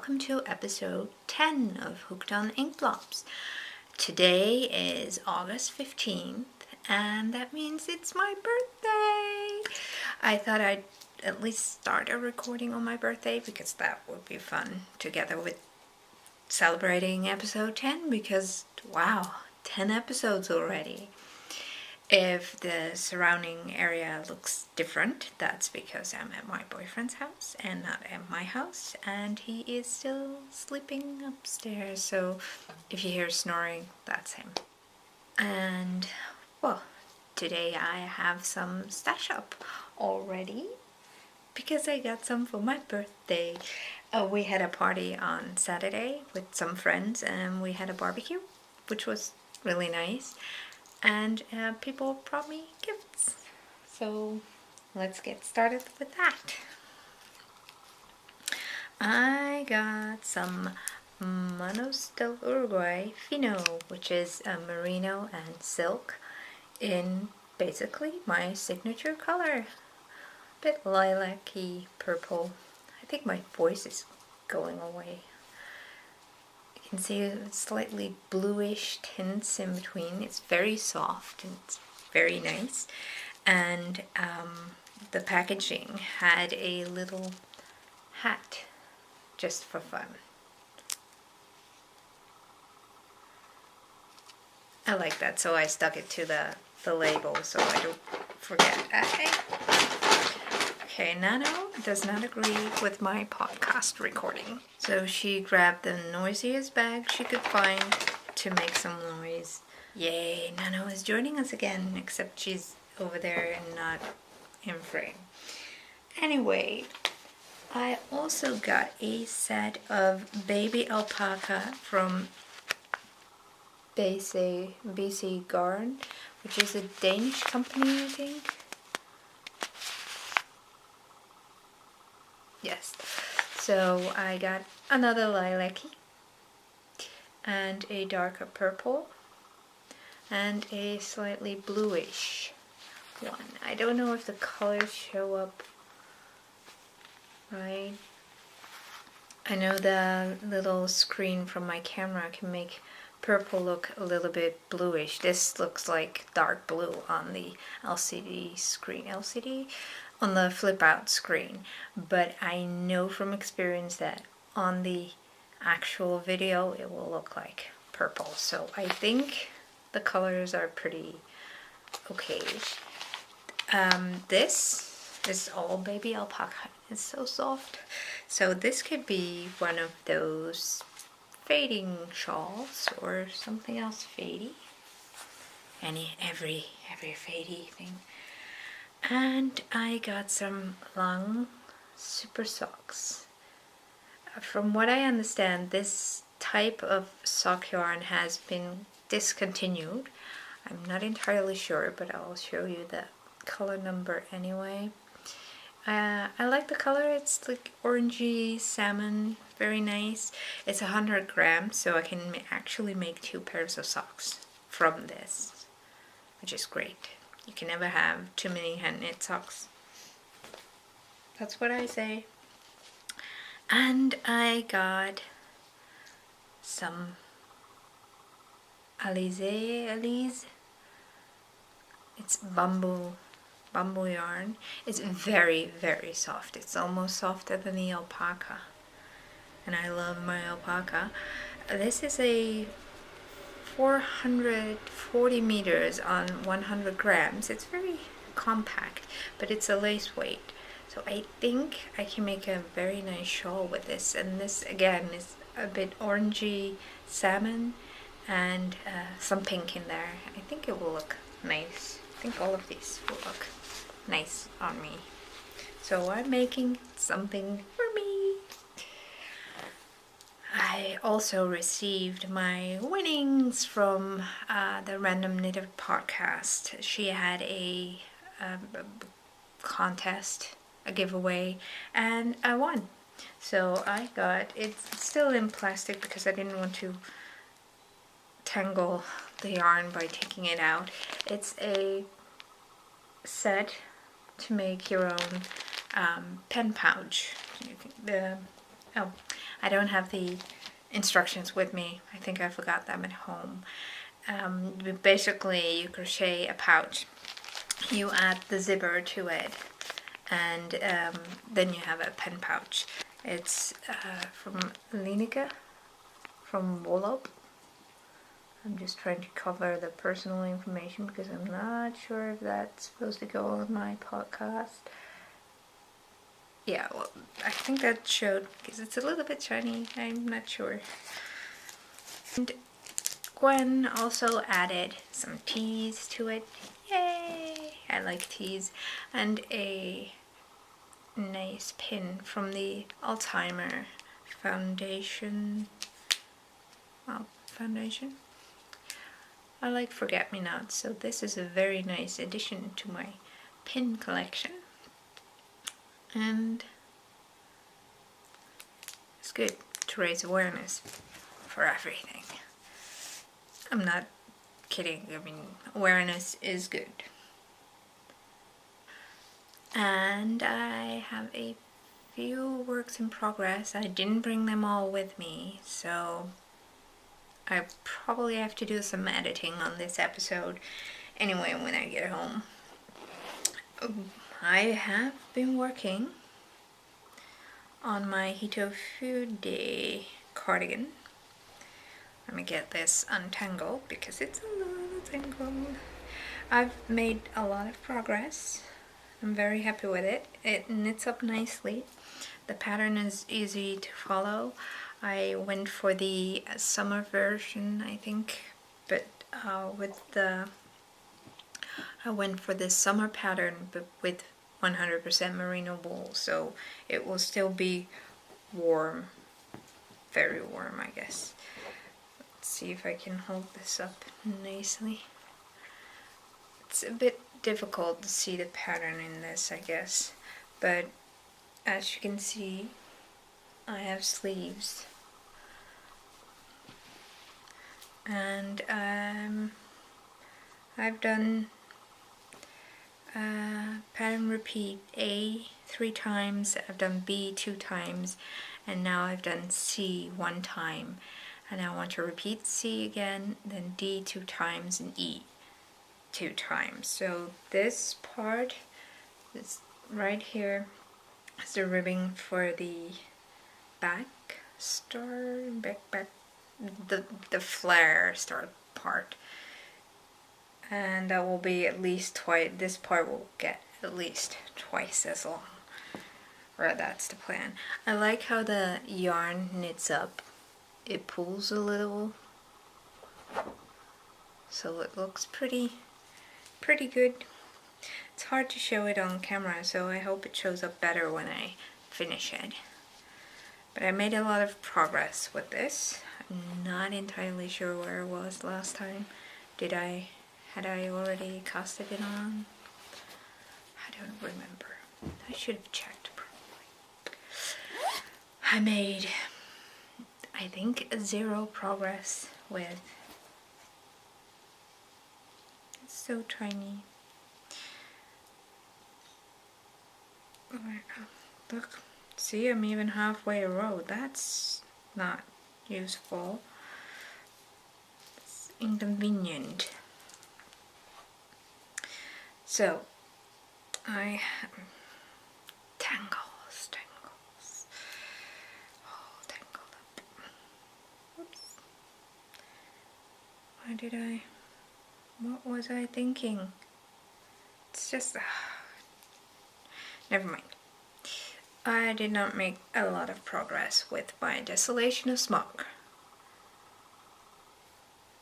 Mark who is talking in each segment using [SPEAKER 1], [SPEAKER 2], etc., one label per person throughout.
[SPEAKER 1] welcome to episode 10 of Hooked on Inkblobs. Today is August 15th and that means it's my birthday. I thought I'd at least start a recording on my birthday because that would be fun together with celebrating episode 10 because wow, 10 episodes already. If the surrounding area looks different, that's because I'm at my boyfriend's house and not at my house, and he is still sleeping upstairs, so if you hear snoring, that's him. And, well, today I have some stash up already because I got some for my birthday. We had a party on Saturday with some friends and we had a barbecue, which was really nice. And people brought me gifts. So let's get started with that. I got some Manos del Uruguay Fino, which is a merino and silk in basically my signature color. A bit lilac-y purple. I think my voice is going away. You can see slightly bluish tints in between. It's very soft and it's very nice. And the packaging had a little hat just for fun. I like that, so I stuck it to the label so I don't forget. Okay, Nano does not agree with my podcast recording. So she grabbed the noisiest bag she could find to make some noise. Yay, Nano is joining us again, except she's over there and not in frame. Anyway, I also got a set of baby alpaca from BC Garn, which is a Danish company, I think. Yes, so I got another lilac-y and a darker purple and a slightly bluish one. I don't know if the colors show up right. I know the little screen from my camera can make purple look a little bit bluish. This looks like dark blue on the LCD screen. On the flip out screen, but I know from experience that on the actual video it will look like purple, so I think the colors are pretty okay. This is all baby alpaca. It's so soft, so this could be one of those fading shawls or something else fadey, every fadey thing. And I got some long super socks. From what I understand, this type of sock yarn has been discontinued. I'm not entirely sure, but I'll show you the color number anyway. I like the color. It's like orangey salmon, very nice. It's 100 grams, so I can actually make 2 pairs of socks from this, which is great. You can never have too many hand knit socks. That's what I say. And I got some Alize. It's bamboo yarn. It's very, very soft. It's almost softer than the alpaca. And I love my alpaca. This is a 440 meters on 100 grams. It's very compact, but it's a lace weight. So I think I can make a very nice shawl with this. And this again is a bit orangey salmon and some pink in there. I think it will look nice. I think all of these will look nice on me. So I'm making something for me. I also received my winnings from the Random Knitter podcast. She had a contest, a giveaway, and I won. So I got, it's still in plastic because I didn't want to tangle the yarn by taking it out. It's a set to make your own pen pouch. Oh, I don't have the instructions with me. I think I forgot them at home. Basically, you crochet a pouch. You add the zipper to it, and then you have a pen pouch. It's from Lineker, from Wallop. I'm just trying to cover the personal information because I'm not sure if that's supposed to go on my podcast. Yeah, well, I think that showed because it's a little bit shiny. I'm not sure. And Gwen also added some teas to it. Yay! I like teas. And a nice pin from the Alzheimer Foundation. Well, foundation. I like forget-me-nots, so this is a very nice addition to my pin collection. And it's good to raise awareness for everything. I'm not kidding, I mean, awareness is good. And I have a few works in progress. I didn't bring them all with me, so I probably have to do some editing on this episode anyway when I get home. I have been working on my Hitofude cardigan. Let me get this untangled because it's a little tangled. I've made a lot of progress. I'm very happy with it. It knits up nicely. The pattern is easy to follow. I went for the summer version, I think, but I went for the summer pattern, but with 100% merino wool, so it will still be warm, very warm, I guess. Let's see if I can hold this up nicely. It's a bit difficult to see the pattern in this, I guess, but as you can see, I have sleeves, and I've done pattern repeat A 3 times, I've done B 2 times, and now I've done C 1 time, and I want to repeat C again, then D 2 times, and E 2 times. So this part is right here is the ribbing for the back star, the flare star part, and that will be at least twice. This part will get at least twice as long, or that's the plan. I like how the yarn knits up. It pulls a little, so it looks pretty good. It's hard to show it on camera, so I hope it shows up better when I finish it. But I made a lot of progress with this. I'm not entirely sure where I was last time. Had I already casted it on? I don't remember. I should have checked probably. I made, I think, 0 progress with, it's so tiny. Look, see, I'm even halfway a row. That's not useful. It's inconvenient. So, I tangles, all tangled up. Oops. What was I thinking? It's just, never mind. I did not make a lot of progress with my Desolation of Smock.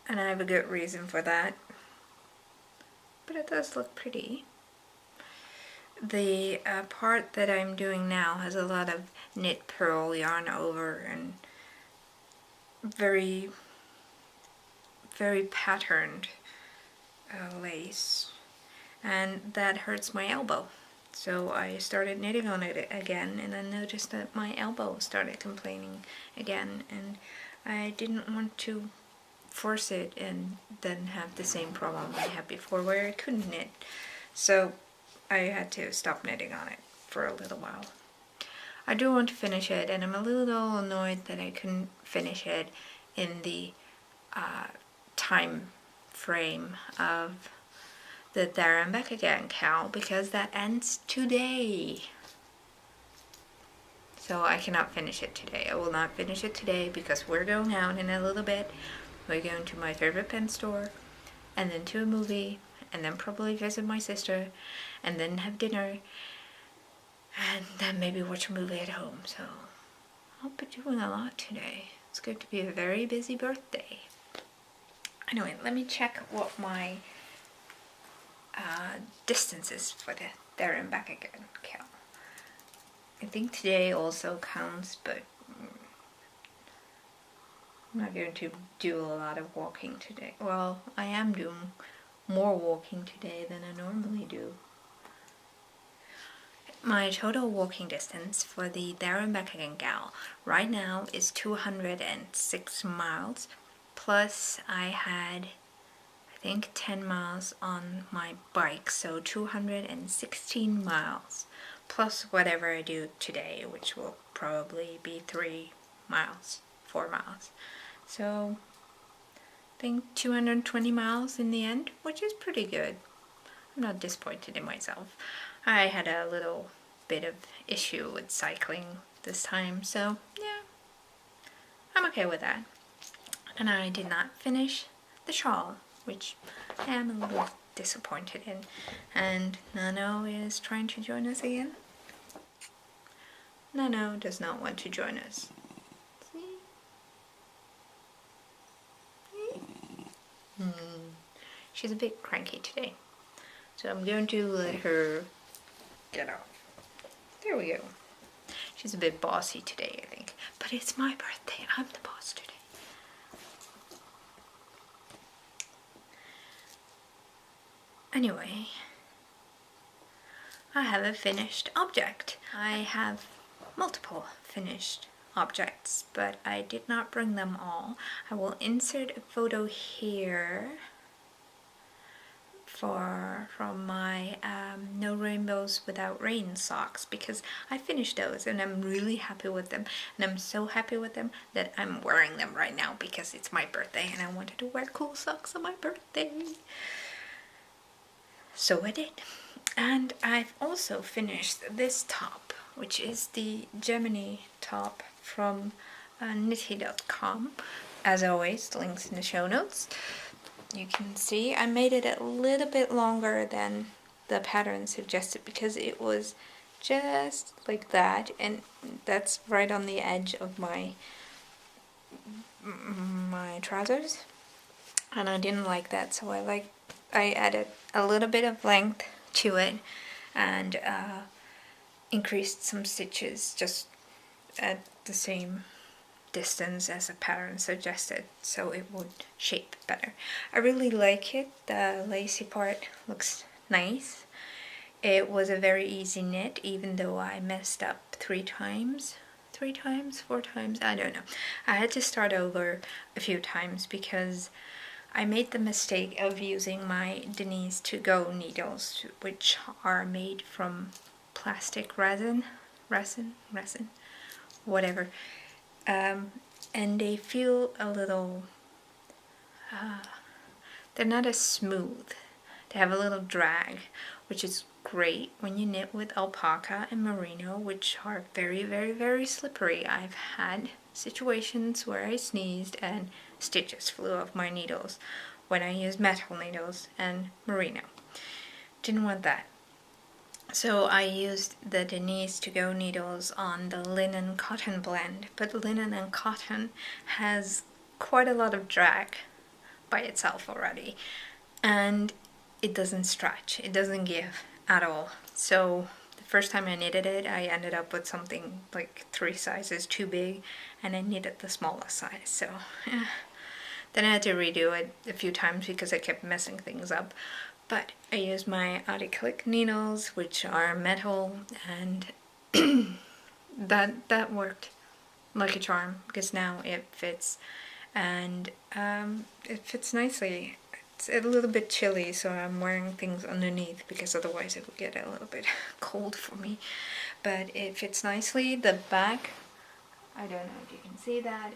[SPEAKER 1] And I have a good reason for that. But it does look pretty. The part that I'm doing now has a lot of knit purl yarn over and very, very patterned lace. And that hurts my elbow. So I started knitting on it again, and I noticed that my elbow started complaining again, and I didn't want to force it and then have the same problem I had before where I couldn't knit. So I had to stop knitting on it for a little while. I do want to finish it, and I'm a little annoyed that I couldn't finish it in the time frame of the There and Back Again cow, because that ends today. So I cannot finish it today. I will not finish it today because we're going out in a little bit. We're going to my favorite pen store, and then to a movie, and then probably visit my sister, and then have dinner, and then maybe watch a movie at home. So I'll be doing a lot today. It's going to be a very busy birthday. Anyway, let me check what my distance is for the There and Back Again count. I think today also counts, but I'm not going to do a lot of walking today. Well, I am doing more walking today than I normally do. My total walking distance for the There and Back Again gal right now is 206 miles, plus I had, I think, 10 miles on my bike, so 216 miles, plus whatever I do today, which will probably be 3 miles, 4 miles. So I think 220 miles in the end, which is pretty good. I'm not disappointed in myself. I had a little bit of issue with cycling this time, so yeah, I'm okay with that. And I did not finish the shawl, which I am a little disappointed in. And Nano is trying to join us again. Nano does not want to join us. She's a bit cranky today, so I'm going to let her get off. There we go. She's a bit bossy today, I think. But it's my birthday. I'm the boss today. Anyway, I have a finished object. I have multiple finished objects, but I did not bring them all. I will insert a photo here from my No Rainbows Without Rain socks, because I finished those and I'm really happy with them, and I'm so happy with them that I'm wearing them right now because it's my birthday and I wanted to wear cool socks on my birthday. So I did. And I've also finished this top, which is the Gemini top from knitty.com. As always, links in the show notes. You can see I made it a little bit longer than the pattern suggested because it was just like that, and that's right on the edge of my trousers, and I didn't like that, so I added a little bit of length to it and increased some stitches just at the same distance as the pattern suggested, so it would shape better. I really like it. The lacy part looks nice. It was a very easy knit, even though I messed up 4 times, I don't know. I had to start over a few times because I made the mistake of using my Denise to go needles, which are made from plastic resin, whatever. And they feel a little, they're not as smooth. They have a little drag, which is great when you knit with alpaca and merino, which are very, very, very slippery. I've had situations where I sneezed and stitches flew off my needles when I used metal needles and merino. Didn't want that. So I used the Denise to go needles on the linen cotton blend, but linen and cotton has quite a lot of drag by itself already, and it doesn't stretch, it doesn't give at all. So the first time I knitted it, I ended up with something like 3 sizes too big, and I knitted the smallest size, so then I had to redo it a few times because I kept messing things up. But I used my Articlick needles, which are metal, and that worked like a charm because now it fits, and it fits nicely. it's a little bit chilly, so I'm wearing things underneath because otherwise it would get a little bit cold for me. But it fits nicely. The back, I don't know if you can see that,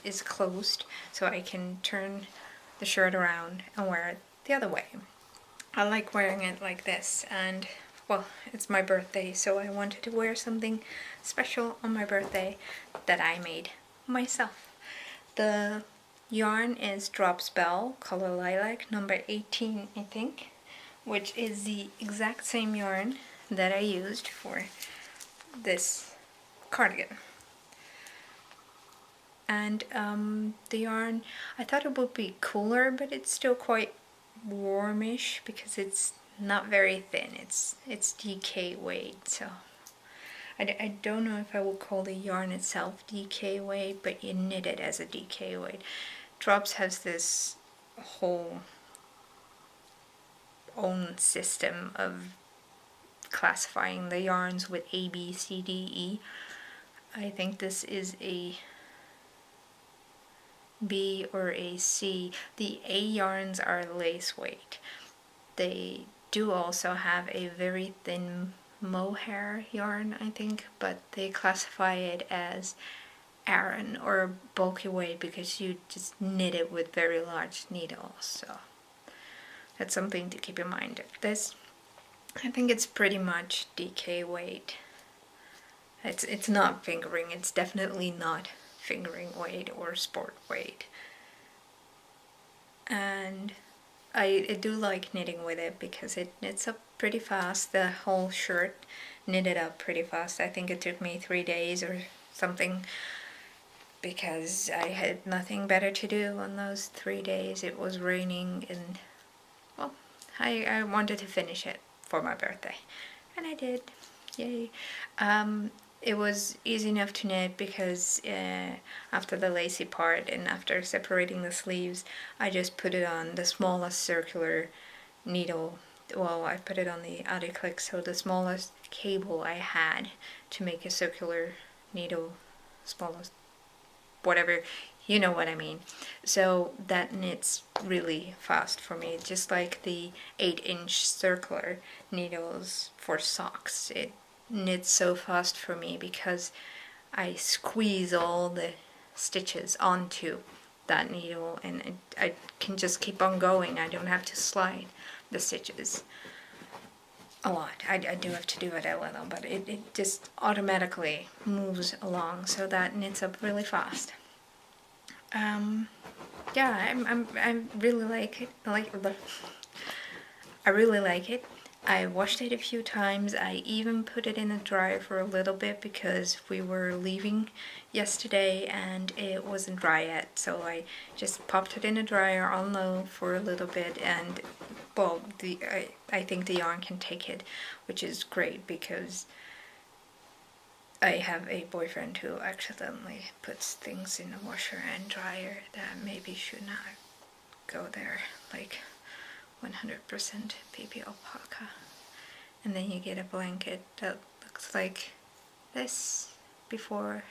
[SPEAKER 1] is closed, so I can turn the shirt around and wear it the other way. I like wearing it like this, and well, it's my birthday, so I wanted to wear something special on my birthday that I made myself. The yarn is Drops Bell, color lilac, number 18, I think, which is the exact same yarn that I used for this cardigan. And the yarn, I thought it would be cooler, but it's still quite warmish because it's not very thin. It's DK weight, so I don't know if I would call the yarn itself DK weight, but you knit it as a DK weight. Drops has this whole own system of classifying the yarns with A, B, C, D, E. I think this is a B or a C. The A yarns are lace weight. They do also have a very thin mohair yarn, I think, but they classify it as Aran or bulky weight because you just knit it with very large needles. So that's something to keep in mind. This, I think it's pretty much DK weight. It's not fingering. It's definitely not fingering weight or sport weight. And I do like knitting with it because it knits up pretty fast. The whole shirt knitted up pretty fast. I think it took me 3 days or something because I had nothing better to do on those 3 days. It was raining and, well, I wanted to finish it for my birthday. And I did. Yay. It was easy enough to knit because after the lacy part and after separating the sleeves, I just put it on the smallest circular needle. Well, I put it on the Adiclick, so the smallest cable I had to make a circular needle, smallest, whatever, you know what I mean. So that knits really fast for me, just like the 8-inch circular needles for socks. It knits so fast for me because I squeeze all the stitches onto that needle and I can just keep on going. I don't have to slide the stitches a lot. I do have to do it a little, but it just automatically moves along, so that knits up really fast. Yeah, I really like it. I really like it. I washed it a few times. I even put it in the dryer for a little bit because we were leaving yesterday and it wasn't dry yet. So I just popped it in the dryer on low for a little bit, and well, I think the yarn can take it, which is great because I have a boyfriend who accidentally puts things in the washer and dryer that maybe should not go there, like 100% baby alpaca. And then you get a blanket that looks like this before,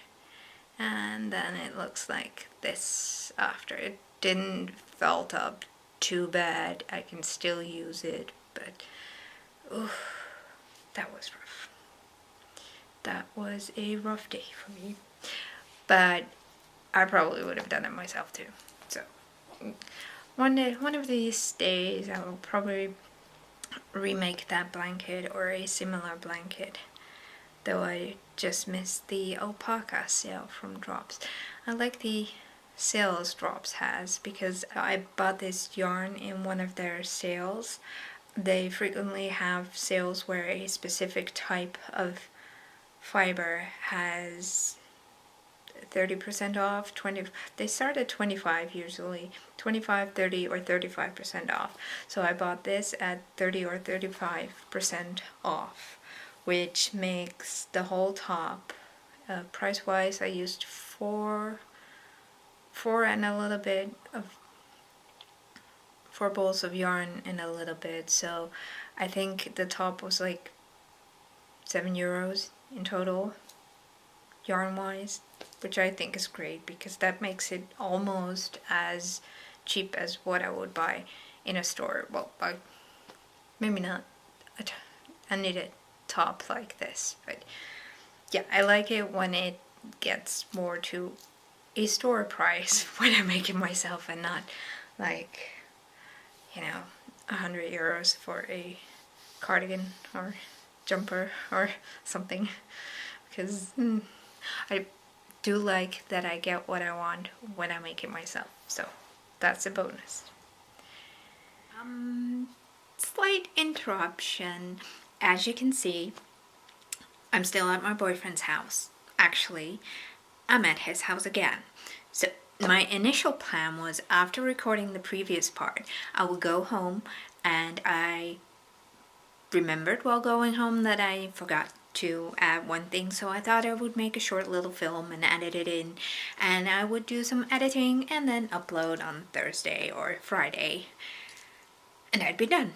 [SPEAKER 1] and then it looks like this after. It didn't felt up too bad. I can still use it, but that was rough. That was a rough day for me, but I probably would have done it myself too. So one of these days I will probably remake that blanket or a similar blanket, though I just missed the alpaca sale from Drops. I like the sales Drops has because I bought this yarn in one of their sales. They frequently have sales where a specific type of fiber has 30% off, 20, they start at 25 usually, 25, 30 or 35% off. So I bought this at 30 or 35% off, which makes the whole top, price wise I used four and a little bit of 4 balls of yarn and a little bit, so I think the top was like €7 in total, yarn wise, which I think is great because that makes it almost as cheap as what I would buy in a store. Well, maybe not a knitted top like this, but yeah, I like it when it gets more to a store price when I make it myself, and not like, you know, 100 euros for a cardigan or jumper or something, because I do like that I get what I want when I make it myself, so that's a bonus. Slight interruption. As you can see, I'm still at my boyfriend's house. Actually, I'm at his house again. So my initial plan was, after recording the previous part, I would go home, and I remembered while going home that I forgot to add one thing, so I thought I would make a short little film and edit it in, and I would do some editing and then upload on Thursday or Friday, and I'd be done.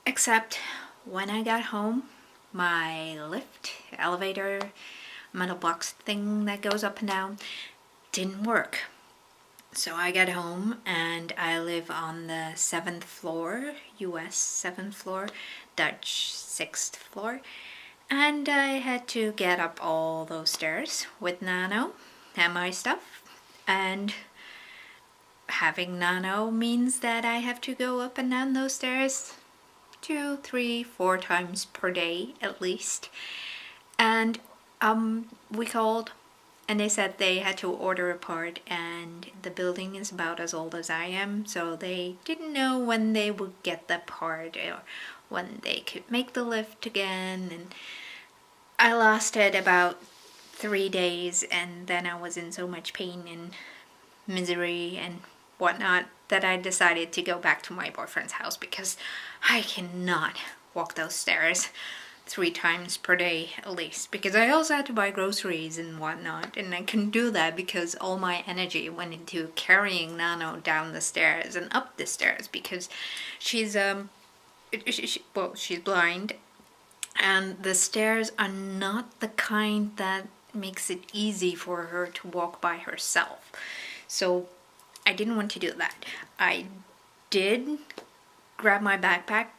[SPEAKER 1] Except when I got home, my lift, elevator, metal box thing that goes up and down didn't work. So I got home, and I live on the 7th floor, US 7th floor, Dutch 6th floor, and I had to get up all those stairs with Nano and my stuff, and having Nano means that I have to go up and down those stairs 2, 3, 4 times per day at least. And we called, and they said they had to order a part, and the building is about as old as I am, so they didn't know when they would get the part or when they could make the lift again. And I lasted about 3 days, and then I was in so much pain and misery and whatnot that I decided to go back to my boyfriend's house, because I cannot walk those stairs 3 times per day at least, because I also had to buy groceries and whatnot, and I couldn't do that because all my energy went into carrying Nano down the stairs and up the stairs, because she's she's blind, and the stairs are not the kind that makes it easy for her to walk by herself. So I didn't want to do that. I did grab my backpack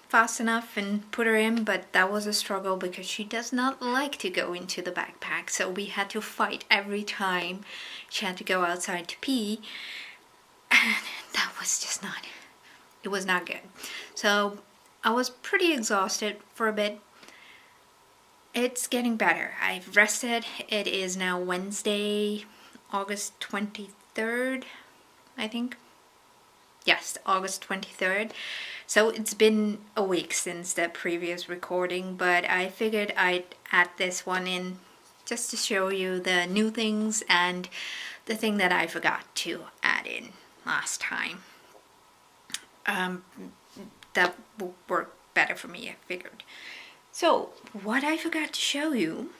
[SPEAKER 1] fast enough and put her in, but that was a struggle because she does not like to go into the backpack, so we had to fight every time she had to go outside to pee, and that was just not, it was not good. So I was pretty exhausted for a bit. It's getting better. I've rested. It is now Wednesday, August 23rd, I think. Yes, August 23rd. So it's been a week since the previous recording, but I figured I'd add this one in just to show you the new things and the thing that I forgot to add in last time. That will work better for me, I figured. So, what I forgot to show you,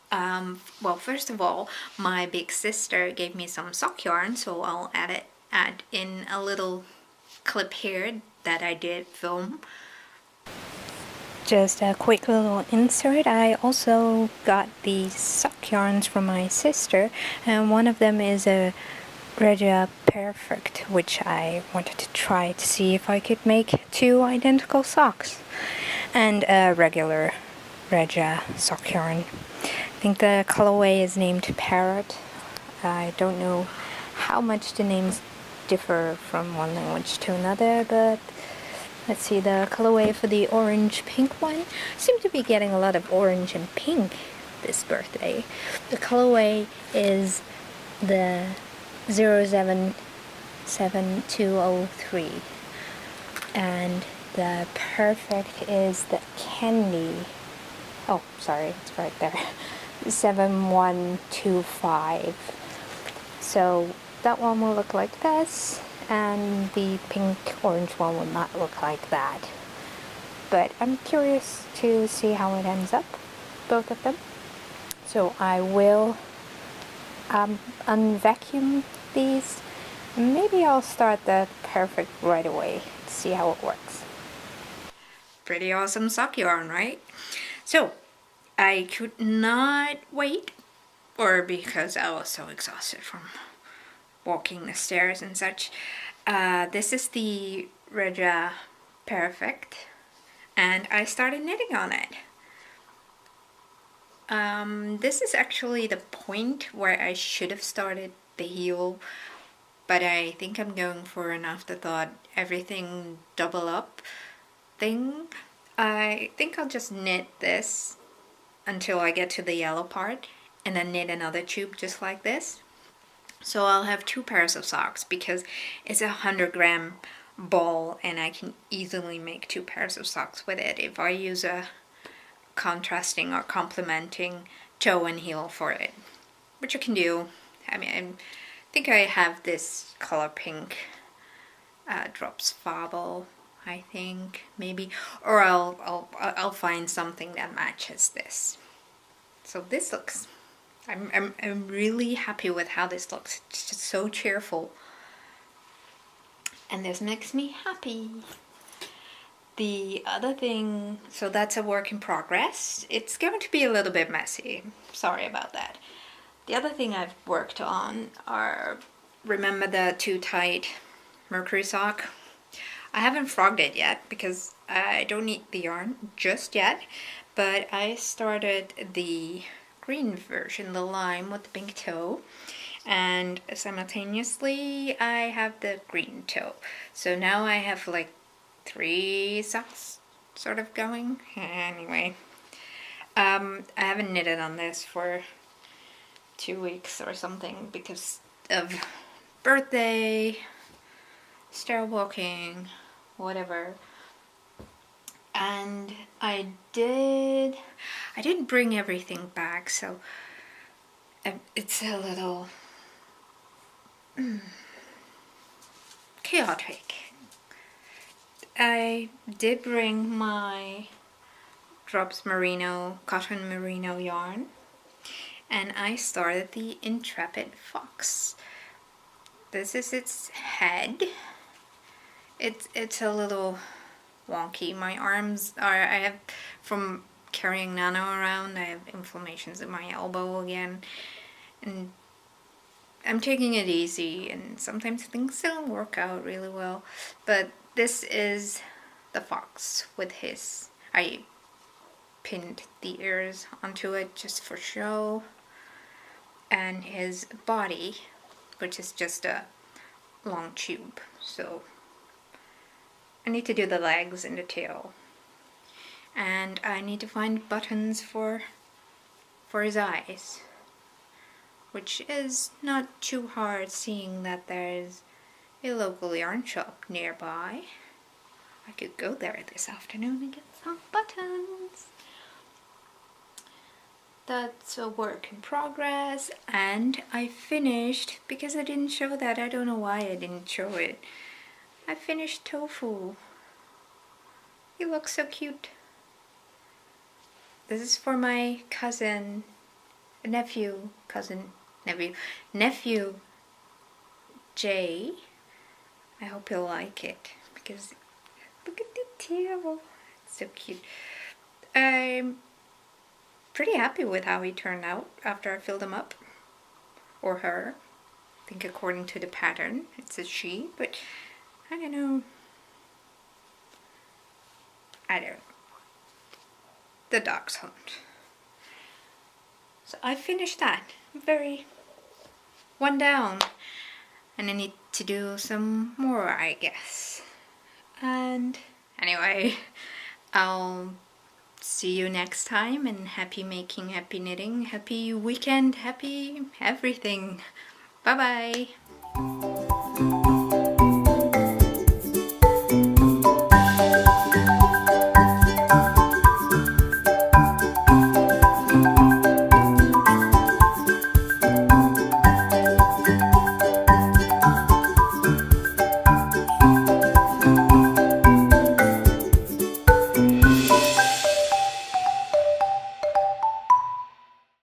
[SPEAKER 1] well, first of all, my big sister gave me some sock yarn, so I'll add in a little clip here that I did film. Just a quick little insert. I also got these sock yarns from my sister, and one of them is a Regia Perfect, which I wanted to try to see if I could make 2 identical socks, and a regular Regia sock yarn. I think the colorway is named Parrot. I don't know how much the names differ from one language to another, but let's see, the colorway for the orange pink one, I seem to be getting a lot of orange and pink this birthday. The colorway is the 077203, and the perfect is the candy, oh sorry, it's right there, 7125. So that one will look like this, and the pink orange one will not look like that. But I'm curious to see how it ends up, both of them. So I will unvacuum these. Maybe I'll start the perfect right away to see how it works. Pretty awesome sock yarn, right? So I could not wait, or because I was so exhausted from walking the stairs and such. This is the Regia Perfect, and I started knitting on it. This is actually the point where I should have started the heel, but I think I'm going for an afterthought, everything double up thing. I think I'll just knit this until I get to the yellow part, and then knit another tube just like this. So I'll have 2 pairs of socks because it's a 100-gram ball and I can easily make 2 pairs of socks with it if I use a contrasting or complementing toe and heel for it, which I can do. I mean, I think I have this color pink Drops Fable, I think, maybe, or I'll find something that matches this. So this looks, I'm really happy with how this looks. It's just so cheerful, and this makes me happy. The other thing, so that's a work in progress. It's going to be a little bit messy. Sorry about that. The other thing I've worked on are, remember the too tight Mercury sock? I haven't frogged it yet because I don't need the yarn just yet, but I started the green version, the lime with the pink toe, and simultaneously I have the green toe. So now I have like 3 socks sort of going. Anyway, I haven't knitted on this for 2 weeks or something because of birthday, stair walking, whatever. And I didn't bring everything back, so it's a little chaotic. I did bring my Drops Merino, cotton merino yarn, and I started the Intrepid Fox. This is its head. It's a little wonky. My arms are, I have, from carrying Nano around, I have inflammations in my elbow again, and I'm taking it easy, and sometimes things don't work out really well, but this is the fox with his, I pinned the ears onto it just for show, and his body, which is just a long tube. So I need to do the legs and the tail, and I need to find buttons for his eyes, which is not too hard seeing that there's a local yarn shop nearby. I could go there this afternoon and get some buttons. That's a work in progress, and I finished, because I didn't show that, I don't know why I didn't show it, I finished Tofu. He looks so cute. This is for my nephew Jay. I hope he'll like it, because look at the tail, it's so cute. I'm pretty happy with how he turned out after I filled him up, or her. I think according to the pattern it's a she, but I don't know. The dog's hunt. So I finished that. Very one down, and I need to do some more, I guess. And anyway, I'll see you next time, and happy making, happy knitting, happy weekend, happy everything. Bye bye.